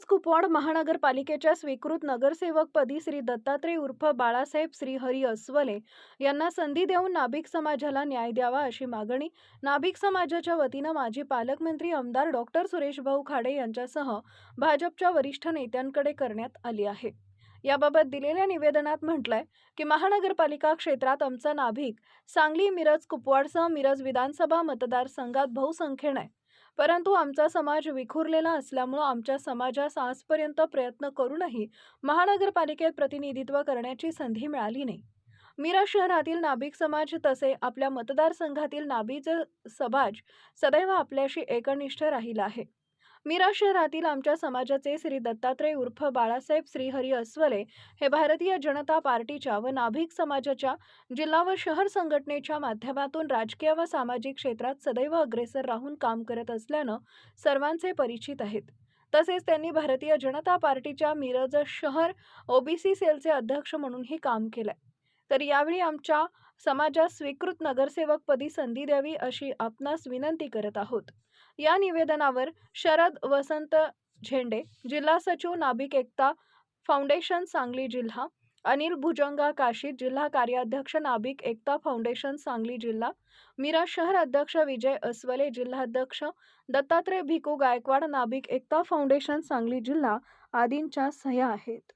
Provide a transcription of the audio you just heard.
मिरज कुपवाड महानगरपालिकेच्या स्वीकृत नगरसेवकपदी श्री दत्तात्रय उर्फ बाळासाहेब श्रीहरी अस्वले यांना संधी देऊन नाभिक समाजाला न्याय द्यावा अशी मागणी नाभिक समाजाच्या वतीनं माजी पालकमंत्री आमदार डॉक्टर सुरेशभाऊ खाडे यांच्यासह भाजपच्या वरिष्ठ नेत्यांकडे करण्यात आली आहे। याबाबत दिलेल्या निवेदनात म्हटलंय की महानगरपालिका क्षेत्रात आमचा नाभिक सांगली मिरज कुपवाडसह मिरज विधानसभा मतदारसंघात बहुसंख्येने आहे, परंतु आमचा समाज विखुरलेला असल्यामुळे आमच्या समाजास आजपर्यंत प्रयत्न करूनही महानगरपालिकेत प्रतिनिधित्व करण्याची संधी मिळाली नाही। मिरज शहरातील नाभिक समाज तसे आपल्या मतदारसंघातील नाभिक समाज सदैव आपल्याशी एकनिष्ठ राहिला आहे। मिरज शहरातील आमच्या समाजाचे श्री दत्तात्रय उर्फ बाळासाहेब श्रीहरी अस्वले हे भारतीय जनता पार्टीच्या व नाभिक समाजाच्या जिल्हा व शहर संघटनेच्या माध्यमातून राजकीय व सामाजिक क्षेत्रात सदैव अग्रेसर राहून काम करत असल्यानं सर्वांचे परिचित आहेत। तसेच त्यांनी भारतीय जनता पार्टीच्या मिरज शहर ओबीसी सेलचे अध्यक्ष म्हणूनही काम केलंय। तर यावेळी आमच्या समाजास स्वीकृत नगरसेवकपदी संधी द्यावी अशी आपणास विनंती करत आहोत। या निवेदनावर शरद वसंत झेंडे, जिल्हा सचिव नाभिक एकता फाउंडेशन सांगली जिल्हा, अनिल भुजंगा काशीद, जिल्हा कार्याध्यक्ष नाभिक एकता फाउंडेशन सांगली जिल्हा, मिरज शहर अध्यक्ष विजय अस्वले, जिल्हाध्यक्ष दत्तात्रय भिकू गायकवाड, नाभिक एकता फाउंडेशन सांगली जिल्हा आदींच्या सह्या आहेत।